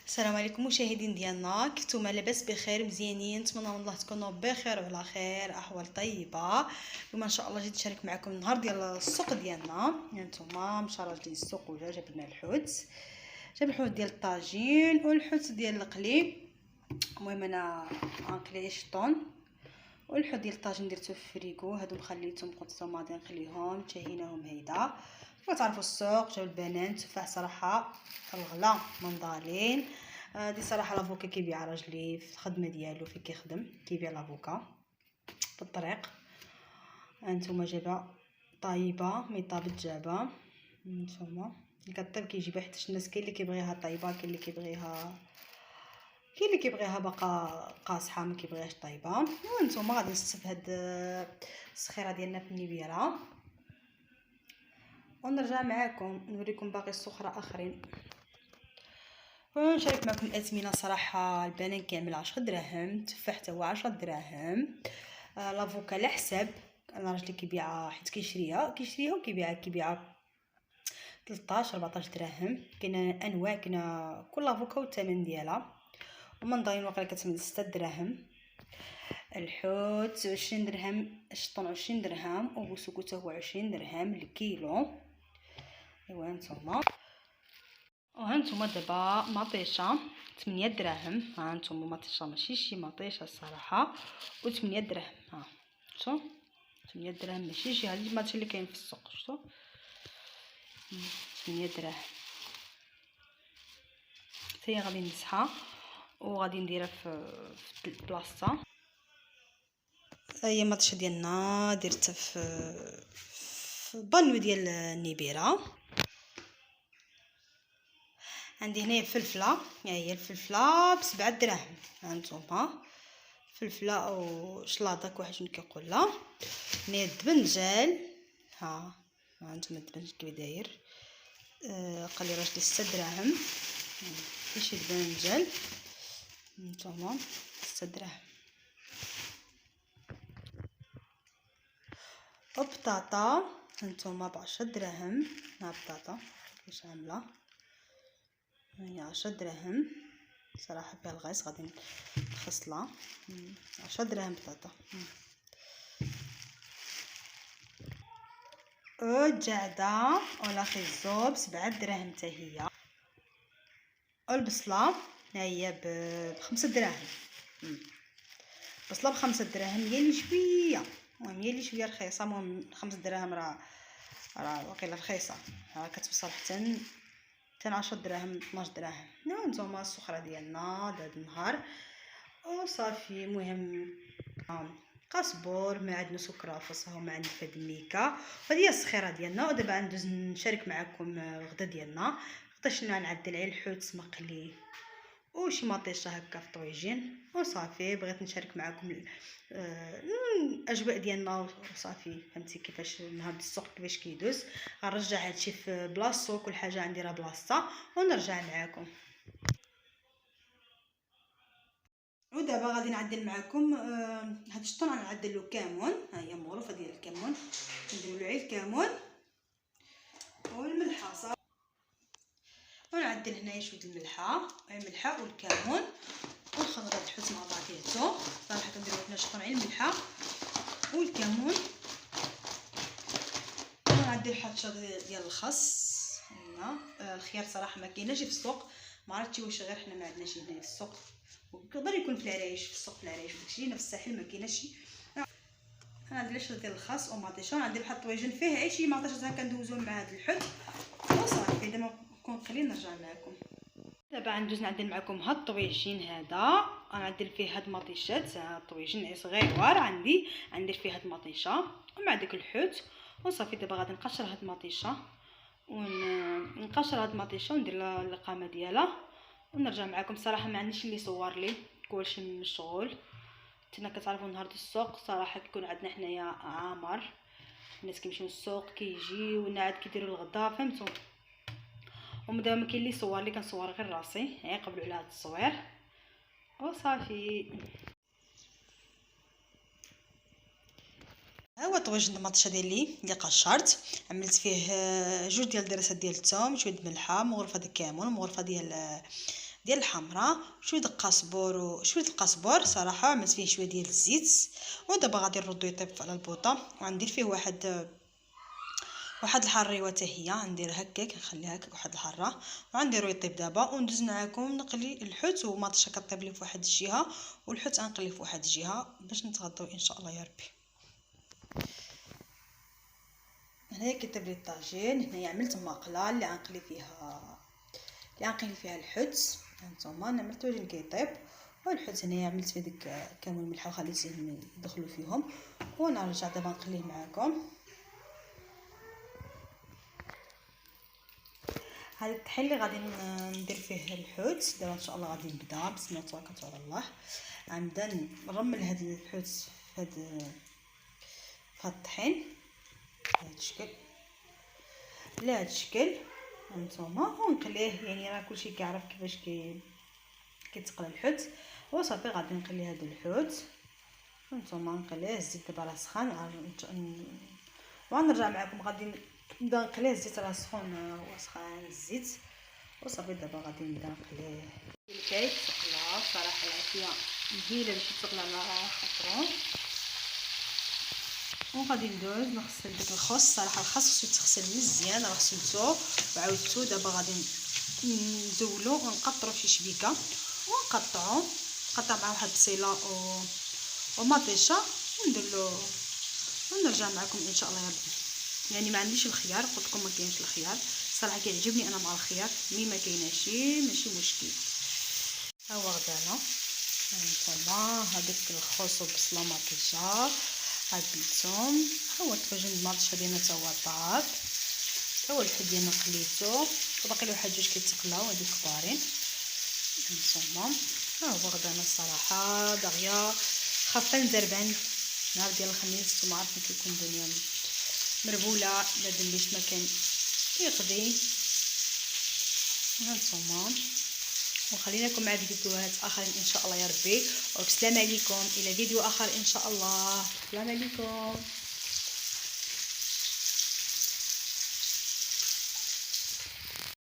السلام عليكم مشاهدين ديالنا، كيفتوما لاباس بخير مزيانين؟ نتمنى من الله تكونوا بخير وعلى خير، احوال طيبه. اليوم ان شاء الله جيت نشارك معكم النهار ديال السوق ديالنا. نتوما مشى راجلين السوق وجا جاب لنا الحوت، جاب الحوت ديال الطاجين والحوت ديال القلي. المهم انا غنقلي شطون، والحوت ديال الطاجين درتو في الفريكو، هادو خليتهم قلت لهم غادي نخليهم تشهيناهم هيدا. كما تعرفوا السوق جاو البنان تفاح صراحه الغلا منضالين. دي صراحه لافوكا كيبيع راجلي في الخدمه ديالو فين كيخدم كيبيع لافوكا في الطريق. هانتوما جابها طايبه مي طابت جابها. نتوما اللي كطيب كيجيبها حيت الناس كاين اللي كيبغيها طايبه، كاين اللي كيبغيها باقا قاصحه ما كيبغيهاش طايبه. وانتم غادي نصف هاد السخيره ديالنا في النبيره ونرجع معاكم نوريكم باقي السخره اخرين ونشارك معكم الاثمنه. صراحه البنان كيعمل 10 دراهم، تفاح حتى هو 10 دراهم. لافوكا على حساب انا راجلي كيبيعها حيت كيشريها وكيبيعها 13 14 دراهم. كاين انواع، كاين كل لافوكا والثمن ديالها. ومنضرين واقيلا كتمد 6 دراهم. الحوت 20 درهم، الشطون 20 درهم، وبوسوكو حتى هو 20 درهم الكيلو. ايوا هانتوما دابا مطيشه 8 دراهم. ها هانتوما مطيشه ماشي شي مطيشه الصراحه، و8 دراهم. ها شتو 8 دراهم ماشي شي، هاد المطيشه اللي كاين في السوق شتو 8 دراهم. حتى هي غادي نمسحها وغادي نديرها في البلاصه. هي المطيشه ديالنا درتها في البانيو ديال النبيره. عندي هنايا الفلفله، ها هي الفلفله ب7 دراهم. هانتوما فلفله او شلاضه كل واحد شنو كيقول لها. هنايا الدبنجال، ها هانتوما الدبنجال كيف داير. قال لي راجلي 6 دراهم. شي دبنجال هانتوما 6 دراهم. وبطاطا هانتوما ب10 دراهم. ها بطاطا كيفاش عامله، هي 10 دراهم. صراحه فيها الغيس غادي نخصلها. 10 دراهم بطاطا. الجعده ولا خيزوب 7 دراهم حتى هي. والبصله ها هي ب5 دراهم. بصله ب5 دراهم، هي اللي شويه، المهم هي اللي شويه رخيصه. المهم 5 دراهم راه واقيلا رخيصه. راه كتوصل حتى 10 دراهم 12 دراهم. نتوما السخره ديالنا دابا النهار وصافي. المهم قزبور، ما عندنا سكرافس، ها ما عندي فهاد الميكا. وهذه هي السخيره ديالنا. ودابا ندوز نشارك معكم الغدا ديالنا. غدا شنو نعدل عليه الحوت مقلي وشي مطيشه هكا في طويجين وصافي. بغيت نشارك معكم الاجواء ديالنا وصافي. فهمتي كيفاش نهار السوق كيفاش كيدوز. غنرجع هادشي في بلاصتو، كل حاجه عندي راه بلاصتها ونرجع معكم. ودابا غادي نعدل معكم هاد الشطون. غنعدل له كمون، ها هي مغرفه ديال الكمون. نديرو له الكمون والملحه صافي. ونعدل هنايا شويه الملحه والكمون ونخلط هاد الحوت مع بعضياتو. صراحه كنديرو هنا شطون على الملحه والكمون. ونعدل حطشه ديال الخس هنا. الخيار صراحه ما كايناش في السوق، ما عرفتش واش غير حنا ما عندناش هنا في السوق، ويقدر يكون في العرايش، في السوق في العرايش وداكشي. هنا في الساحل ما كايناش. غندير شويه ديال الخس ومطيشه ونعدل بحال الطويجين فيه عيش شي مطيشه هكا ندوزو مع هاد الحوت وصافي. دابا نكون قليل نرجع معكم. دابا غندوز نعدل معكم هاد الطويجين هذا. غنعدل فيه هاد المطيشات. الطويجين صغيور عندي غندير فيه هاد المطيشه ومع داك الحوت وصافي. دابا غادي نقشر هاد المطيشه ونقشر هاد المطيشه وندير القامه ديالها ونرجع معكم. صراحه ما عنديش اللي يصور لي، كلشي مشغول. حنا كتعرفوا نهار السوق صراحه كيكون عندنا حنايا عامر، الناس كيمشيو للسوق كيجيو ونعاد كيديروا الغدا فهمتوا. ومدام ما كاين اللي يصور لي كنصور غير راسي، قبلوا على هذا التصوير وصافي. ها هو طويجين المطيشه ديالي اللي قشرت. عملت فيه جوج ديال الدراسات ديال الثوم، شويه ملحه، مغرفه ديال الكمون، مغرفه ديال ديال الحمراء، شويه د القزبور وشويه القزبور صراحه، عملت فيه شويه ديال الزيت. ودابا غادي نردو يطيب على البوطه، وغندير فيه واحد الحريوه حتى هي غندير هكاك، نخليها هكاك واحد الحره، وغنديرو يطيب دابا. وندوز معاكم نقلي الحوت وماطشه كطيب لي في واحد الجهه، والحوت غنقلي في واحد الجهه باش نتغداو ان شاء الله يا ربي. هنايا كيطيب لي الطاجين. هنايا عملت مقله اللي غنقلي فيها الحوت. هانتوما انا عملت طاجين كيطيب، والحوت هنايا عملت فيه ديك كامل الملح وخليتهم يدخلوا فيهم، ونرجع دابا نقليه معاكم. هذا الطحين اللي غادي ندير فيه الحوت دابا ان شاء الله. غادي نبدا بسم الله توكلت على الله. غنبدا نرمل هذا الحوت في هذا الطحين بهذا الشكل هانتوما، ونقليه. يعني راه كلشي كيعرف كيفاش كيتقلى الحوت. وصافي غادي نقلي هذا الحوت هانتوما، نقليه. الزيت دابا راه سخان، وغنرجع معكم. غادي نبدا نقليه، الزيت راه سخون وسخان الزيت. وصافي دابا غادي نبدا نقليه. الكايك تقلى صراحه العافيه مهيله باش تقلى على خاطرو. وغادي ندوز نغسل داك الخس. صراحه الخس خصو يتغسل مزيان، راه غسلته وعاودته. دابا غادي نزولو ونقطرو شي شبيكه، ونقطع مع واحد البصيله ومطيشه، ونديرلو ونرجع معكم ان شاء الله يا ربي. يعني ما عنديش الخيار، قلت لكم ما كاينش الخيار صراحه، كيعجبني انا مع الخيار. ما كايناش ماشي مشكل. ها هو غدانا هانتوما، هذاك الخس والبصله مطيشه، هاد الثوم، ها هو الطاجين المطيشه ديالنا تا هو طاب، ها هو الحوت ديالنا قليتو، وباقي له واحد جوج كيتقلاو هادو كبارين هانتوما. ها هو غدانا الصراحه دغيا خافه نزربان نهار ديال الخميس. نتوما عارفين كيكون الدنيا مربوله، لا دليش ما كان يقضي هانتوما. وخليناكم مع فيديوهات اخرين ان شاء الله يا ربي. والسلام عليكم الى فيديو اخر ان شاء الله. السلام عليكم.